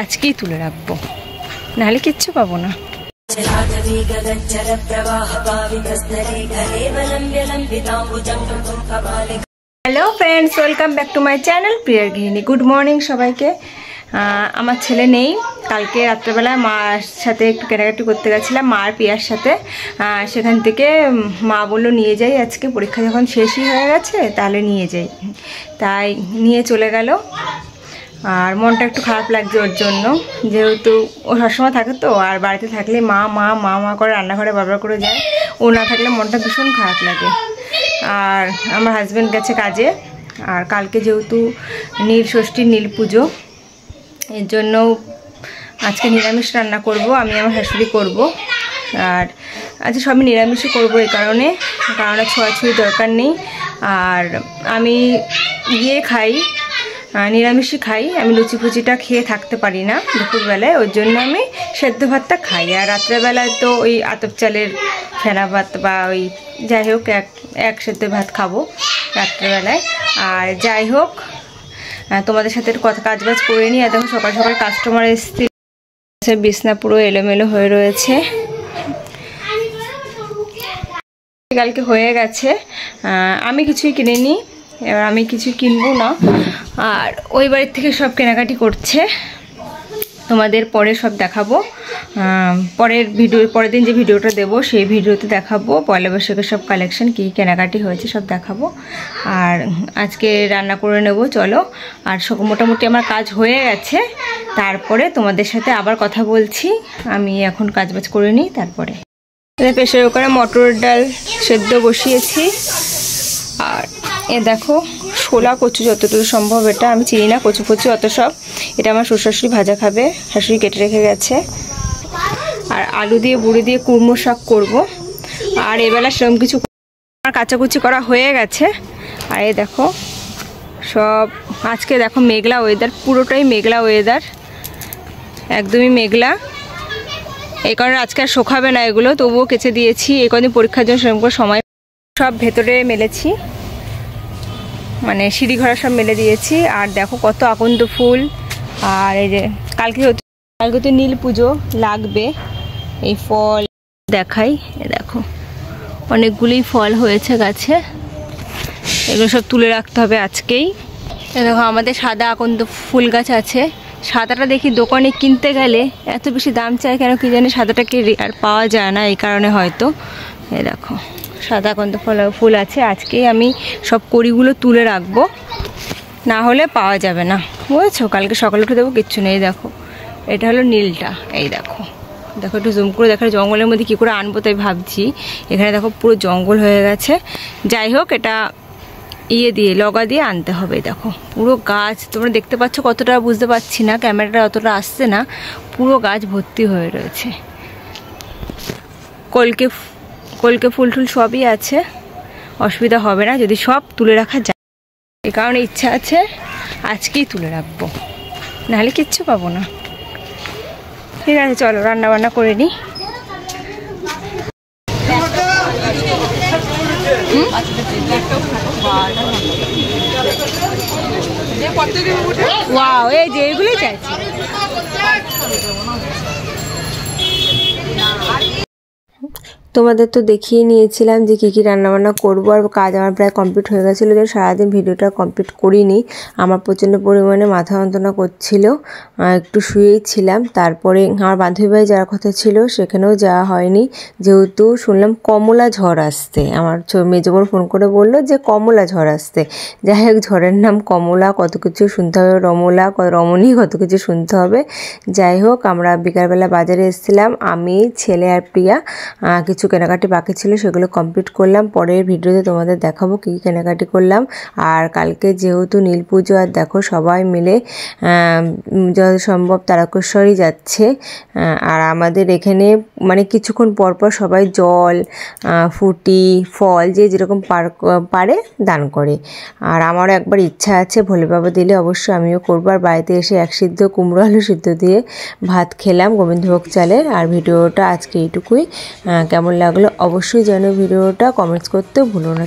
আজকেই তুলে রাখবো, নাহলে কিচ্ছু পাবো না। Hello friends, welcome back to my channel প্রিয়ার গৃহিণী। গুড মর্নিং সবাইকে। আমার ছেলে নেই, কালকে রাত্রেবেলা মার সাথে একটু কেনাকাটি করতে গেছিলাম, মা আর পিয়ার সাথে। সেখান থেকে মা বললো নিয়ে যাই, আজকে পরীক্ষা যখন শেষই হয়ে গেছে তাহলে নিয়ে যাই, তাই নিয়ে চলে গেল। আর মনটা একটু খারাপ লাগছে ওর জন্য, যেহেতু ও সবসময় থাকে তো, আর বাড়িতে থাকলে মা মা মা মা করে রান্নাঘরে বারবার করে যায়, ও না থাকলে মনটা ভীষণ খারাপ লাগে। আর আমার হাজব্যান্ড গেছে কাজে, আর কালকে যেহেতু নীল ষষ্ঠীর নীল পুজো, এর জন্য আজকে নিরামিষ রান্না করব, আমি আমার শাশুড়ি করব। আর আজকে সবই নিরামিষই করবো, এই কারণে ছোঁয়াছুঁয়ি দরকার নেই। আর আমি খাই, নিরামিষই খাই, আমি লুচি ফুচিটা খেয়ে থাকতে পারি না দুপুরবেলায়, ওই জন্য আমি সেদ্ধ ভাতটা খাই। আর রাত্রেবেলায় তো ওই আতপ চালের ফেনা ভাত বা ওই যাই হোক এক সেদ্ধ ভাত খাবো রাত্রেবেলায়। আর যাই হোক, তোমাদের সাথে কথা কাজবাজ করে নিই। আর দেখো সকাল সকাল কাস্টমার এসছে, বিছনা পুরো এলোমেলো হয়ে রয়েছে, কালকে হয়ে গেছে। আমি কিছুই কিনিনি, এবার আমি কিছু কিনবো না। আর ওই বাড়ির থেকে সব কেনাকাটি করছে, তোমাদের পরে সব দেখাবো। পরের দিন যে ভিডিওটা দেবো সেই ভিডিওতে দেখাবো পয়লা বৈশাখের সব কালেকশন, কী কেনাকাটি হয়েছে সব দেখাবো। আর আজকে রান্না করে নেব, চলো। আর মোটামুটি আমার কাজ হয়ে গেছে, তারপরে তোমাদের সাথে আবার কথা বলছি। আমি এখন কাজবাজ করে নিই, তারপরে প্রেসার কুকারে মটর ডাল সেদ্ধ বসিয়েছি। আর এ দেখো ছোলা কচু, যতটুকু সম্ভব, এটা আমি চিনি না কচু ফচু অত সব, এটা আমার শ্বশুর ভাজা খাবে, শাশুড়ি কেটে রেখে গেছে। আর আলু দিয়ে বড়ি দিয়ে কুমড়ো শাক করবো। আর এবেলা সেরকম কিছু আমার কাচাকুচি করা হয়ে গেছে। আর এই দেখো সব, আজকে দেখো মেঘলা ওয়েদার, পুরোটাই মেঘলা ওয়েদার, একদমই মেঘলা। এই কারণে আজকে আর শোকাবে না এগুলো, তবুও কেচে দিয়েছি। এই কদিন পরীক্ষার জন্য সেরকম করে সময়, সব ভেতরে মেলেছি, মানে সিঁড়ি ঘরা সব মেলে দিয়েছি। আর দেখো কত আকন্দ ফুল। আর এই যে কালকে তো নীল পুজো লাগবে, এই ফল দেখাই, এ দেখো অনেকগুলোই ফল হয়েছে গাছে, এগুলো সব তুলে রাখতে হবে আজকেই। দেখো আমাদের সাদা আকন্দ ফুল গাছ আছে, সাদাটা দেখি দোকানে কিনতে গেলে এত বেশি দাম চায় কেন কি জানি, সাদাটাকে আর পাওয়া যায় না, এই কারণে হয়তো। এ দেখো সাদা আকন্দ ফুল আছে, আজকেই আমি সব কড়িগুলো তুলে রাখবো, না হলে পাওয়া যাবে না, বুঝেছো। কালকে সকালে উঠে দেবো, কিচ্ছু নেই। দেখো এটা হলো নীলটা, এই দেখো দেখো একটু জুম করে দেখা, জঙ্গলের মধ্যে কী করে আনবো তাই ভাবছি। এখানে দেখো পুরো জঙ্গল হয়ে গেছে, যাই হোক এটা লগা দিয়ে আনতে হবে। দেখো পুরো গাছ, তোমরা দেখতে পাচ্ছ কতটা বুঝতে পারছি না, ক্যামেরাটা অতটা আসছে না, পুরো গাছ ভর্তি হয়ে রয়েছে। কলকে ফুল টুল সবই আছে, অসুবিধা হবে না যদি সব তুলে রাখা যায়। এই কারণে ইচ্ছা আছে আজকেই তুলে রাখবো, নাহলে কিচ্ছু পাবো না। ঠিক আছে, চলো রান্না বান্না করে নিই। ওয়াও, এই যে এগুলোই চাইছি। তোমাদের তো দেখিয়ে নিয়েছিলাম যে কী কী রান্নাবান্না করবো, আর কাজ আমার প্রায় কমপ্লিট হয়ে গেছিলো, যে সারাদিন ভিডিওটা কমপ্লিট করিনি। আমার প্রচণ্ড পরিমাণে মাথা যন্ত্রণা করছিল, একটু শুয়েই ছিলাম। তারপরে আমার বান্ধবী বাড়ি যাওয়ার কথা ছিল, সেখানেও যাওয়া হয়নি, যেহেতু শুনলাম কমলা ঝড় আসতে। আমার মেজো বোন ফোন করে বললো যে কমলা ঝড় আসতে, যাই হোক ঝড়ের নাম কমলা, কত কিছু শুনতে হবে, রমণী কত কিছু শুনতে হবে। যাই হোক আমরা বিকালবেলা বাজারে এসেছিলাম, আমি, ছেলে আর প্রিয়া। কিছু কেনাকাটি বাকি ছিল, সেগুলো কমপ্লিট করলাম। পরের ভিডিওতে তোমাদের দেখাবো কী কেনাকাটি করলাম। আর কালকে যেহেতু নীল পুজো, আর দেখো সবাই মিলে যত সম্ভব তারকেশ্বরই যাচ্ছে। আর আমাদের এখানে মানে কিছুক্ষণ পরপর সবাই জল, ফুটি, ফল যে যেরকম পারে দান করে। আর আমারও একবার ইচ্ছা আছে, ভোলে বাবা দিলে অবশ্যই আমিও করবো। আর বাড়িতে এসে এক সিদ্ধ কুমড়ো আলু সিদ্ধ দিয়ে ভাত খেলাম গোবিন্দভোগ চালের। আর ভিডিওটা আজকে এইটুকুই, কেমন লাগলো অবশ্যই জানো, ভিডিওটা কমেন্টস করতে ভুলো না।